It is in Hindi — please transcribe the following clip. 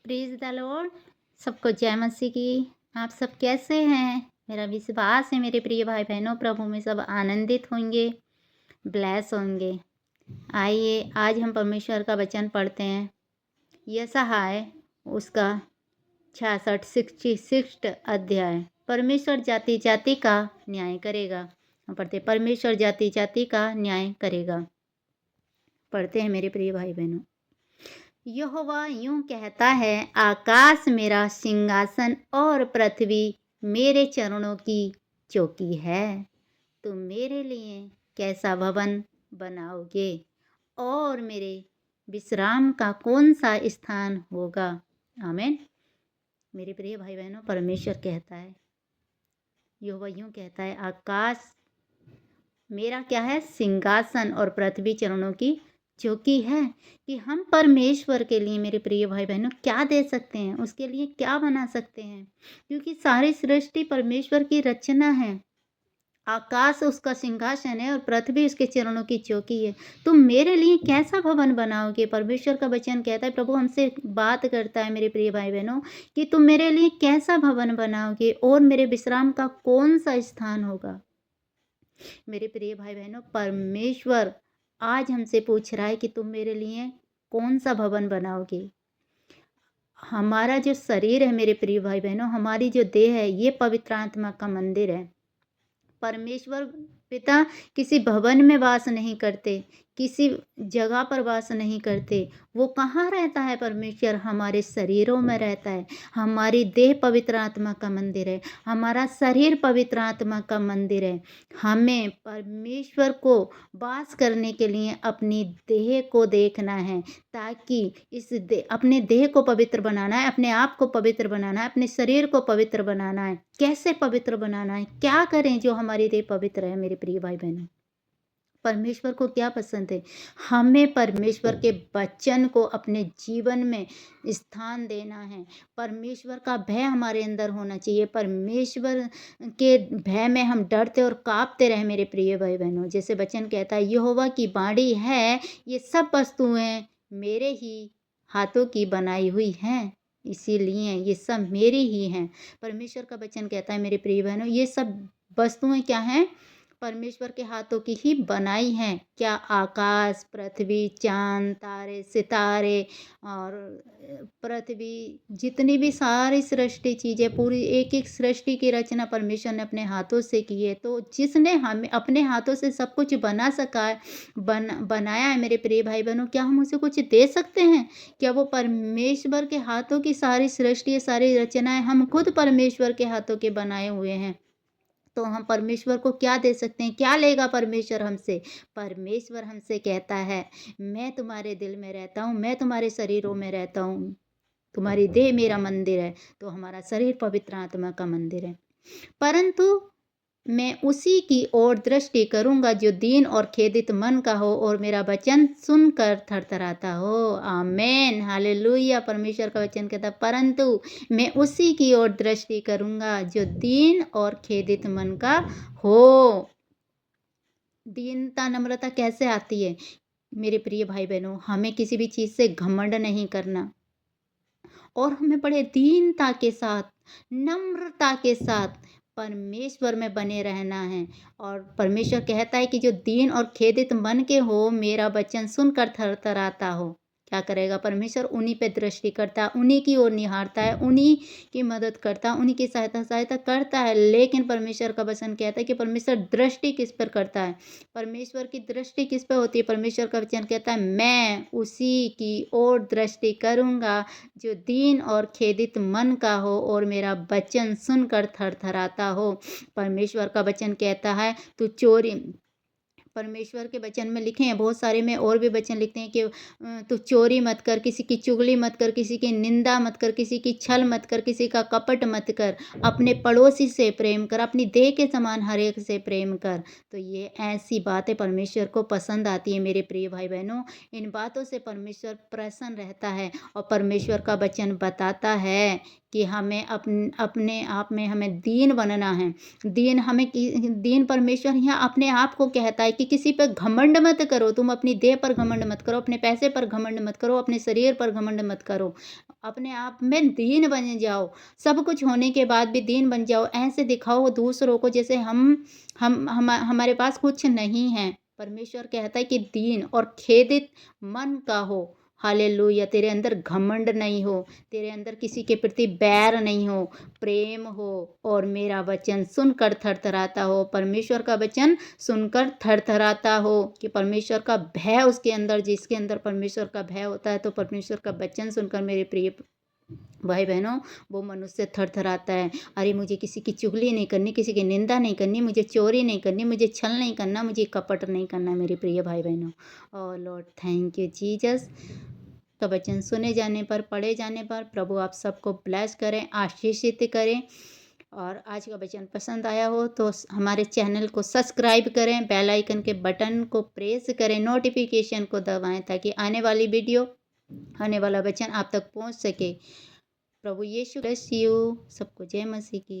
Praise the Lord. सबको जय मसीह की। आप सब कैसे हैं? मेरा विश्वास है मेरे प्रिय भाई बहनों प्रभु में सब आनंदित होंगे, ब्लेस होंगे। आइए आज हम परमेश्वर का वचन पढ़ते हैं। यशायाह उसका 66 अध्याय। परमेश्वर जाति जाति का न्याय करेगा। हम पढ़ते परमेश्वर जाति जाति का न्याय करेगा। पढ़ते हैं मेरे प्रिय भाई बहनों। यहोवा यूं कहता है, आकाश मेरा सिंहासन और पृथ्वी मेरे चरणों की चौकी है। तुम मेरे लिए कैसा भवन बनाओगे और मेरे विश्राम का कौन सा स्थान होगा। आमीन। मेरे प्रिय भाई बहनों, परमेश्वर कहता है, यहोवा यूं कहता है, आकाश मेरा क्या है, सिंहासन और पृथ्वी चरणों की चौकी है। कि हम परमेश्वर के लिए मेरे प्रिय भाई बहनों क्या दे सकते हैं, उसके लिए क्या बना सकते हैं, क्योंकि सारी सृष्टि परमेश्वर की रचना है। आकाश उसका सिंहासन है और पृथ्वी उसके चरणों की चौकी है। तुम मेरे लिए कैसा भवन बनाओगे। परमेश्वर का वचन कहता है, प्रभु हमसे बात करता है मेरे प्रिय भाई बहनों, कि तुम मेरे लिए कैसा भवन बनाओगे और मेरे विश्राम का कौन सा स्थान होगा। मेरे प्रिय भाई बहनों, परमेश्वर आज हमसे पूछ रहा है कि तुम मेरे लिए कौन सा भवन बनाओगे। हमारा जो शरीर है मेरे प्रिय भाई बहनों, हमारी जो देह है, ये पवित्र आत्मा का मंदिर है। परमेश्वर पिता किसी भवन में वास नहीं करते, किसी जगह पर वास नहीं करते। वो कहाँ रहता है? परमेश्वर हमारे शरीरों में रहता है। हमारी देह पवित्र आत्मा का मंदिर है। हमारा शरीर पवित्र आत्मा का मंदिर है। हमें परमेश्वर को वास करने के लिए अपनी देह को देखना है, ताकि अपने देह को पवित्र बनाना है, अपने आप को पवित्र बनाना है, अपने शरीर को पवित्र बनाना है। कैसे पवित्र बनाना है, क्या करें जो हमारी देह पवित्र है। मेरे प्रिय भाई बहनों, परमेश्वर को क्या पसंद है? हमें परमेश्वर के वचन को अपने जीवन में स्थान देना है। परमेश्वर का भय हमारे अंदर होना चाहिए। परमेश्वर के भय में हम डरते और कांपते रहे मेरे प्रिय भाई बहनों। जैसे वचन कहता है, यहोवा की बाड़ी है, ये सब वस्तुएं मेरे ही हाथों की बनाई हुई हैं, इसीलिए ये सब मेरी ही हैं। परमेश्वर का वचन कहता है मेरे प्रिय बहनों, ये सब वस्तुएं क्या हैं? परमेश्वर के हाथों की ही बनाई हैं। क्या? आकाश, पृथ्वी, चांद, तारे, सितारे और पृथ्वी, जितनी भी सारी सृष्टि चीज़ें, पूरी एक एक सृष्टि की रचना परमेश्वर ने अपने हाथों से की है। तो जिसने हमें अपने हाथों से सब कुछ बना सका है, बनाया है मेरे प्रिय भाई बहनों, क्या हम उसे कुछ दे सकते हैं? क्या वो परमेश्वर के हाथों की सारी सृष्टि, सारी रचनाएं हम खुद परमेश्वर के हाथों के बनाए हुए हैं। तो हम परमेश्वर को क्या दे सकते हैं? क्या लेगा परमेश्वर हमसे? परमेश्वर हमसे कहता है, मैं तुम्हारे दिल में रहता हूँ, मैं तुम्हारे शरीरों में रहता हूँ। तुम्हारी देह मेरा मंदिर है। तो हमारा शरीर पवित्र आत्मा का मंदिर है। परंतु मैं उसी की ओर दृष्टि करूंगा जो दीन और खेदित मन का हो और मेरा वचन सुनकर थरथराता हो। आमेन, हालेलुया। परमेश्वर का वचन कहता, परंतु मैं उसी की ओर दृष्टि करूंगा जो दीन और खेदित मन का हो। दीनता, नम्रता कैसे आती है? मेरे प्रिय भाई बहनों, हमें किसी भी चीज़ से घमंड नहीं करना और हमें बड़े दीनता के साथ, नम्रता के साथ परमेश्वर में बने रहना है। और परमेश्वर कहता है कि जो दीन और खेदित मन के हो, मेरा वचन सुनकर थरथराता हो। क्या करेगा परमेश्वर? उन्हीं पे दृष्टि करता है, उन्हीं की ओर निहारता है, उन्हीं की मदद करता है, उन्हीं की सहायता करता है। लेकिन परमेश्वर का वचन कहता है कि परमेश्वर दृष्टि किस पर करता है? परमेश्वर की दृष्टि किस पर होती है? परमेश्वर का वचन कहता है, मैं उसी की ओर दृष्टि करूंगा जो दीन और खेदित मन का हो और मेरा वचन सुनकर थरथराता हो। परमेश्वर का वचन कहता है, तू चोरी, परमेश्वर के वचन में लिखे हैं बहुत सारे में, और भी वचन लिखते हैं कि तू चोरी मत कर, किसी की चुगली मत कर, किसी की निंदा मत कर, किसी की छल मत कर, किसी का कपट मत कर, अपने पड़ोसी से प्रेम कर, अपनी देह के समान हर एक से प्रेम कर। तो ये ऐसी बातें परमेश्वर को पसंद आती है मेरे प्रिय भाई बहनों। इन बातों से परमेश्वर प्रसन्न रहता है और परमेश्वर का वचन बताता है कि हमें अपने आप में हमें दीन बनना है। दीन परमेश्वर यहाँ अपने आप को कहता है कि किसी पर घमंड मत करो, तुम अपनी देह पर घमंड मत करो, अपने पैसे पर घमंड मत करो, अपने शरीर पर घमंड मत करो। अपने आप में दीन बन जाओ, सब कुछ होने के बाद भी दीन बन जाओ। ऐसे दिखाओ दूसरों को जैसे हमारे पास कुछ नहीं है। परमेश्वर कहता है कि दीन और खेदित मन का हो। हालेलुया! तेरे अंदर घमंड नहीं हो, तेरे अंदर किसी के प्रति बैर नहीं हो, प्रेम हो और मेरा वचन सुनकर थरथराता हो। परमेश्वर का वचन सुनकर थरथराता हो कि परमेश्वर का भय उसके अंदर, जिसके अंदर परमेश्वर का भय होता है तो परमेश्वर का वचन सुनकर मेरे प्रिय भाई बहनों वो मनुष्य थरथराता है। अरे मुझे किसी की चुगली नहीं करनी, किसी की निंदा नहीं करनी, मुझे चोरी नहीं करनी, मुझे छल नहीं करना, मुझे कपट नहीं करना मेरे प्रिय भाई बहनों। और लॉर्ड थैंक यू जीसस। का वचन सुने जाने पर, पढ़े जाने पर प्रभु आप सबको ब्लेस करें, आशीषित करें। और आज का वचन पसंद आया हो तो हमारे चैनल को सब्सक्राइब करें, बेल आइकन के बटन को प्रेस करें, नोटिफिकेशन को दबाएं ताकि आने वाली वीडियो, आने वाला वचन आप तक पहुंच सके। प्रभु यीशु ब्लेस यू। सबको जय मसीह की।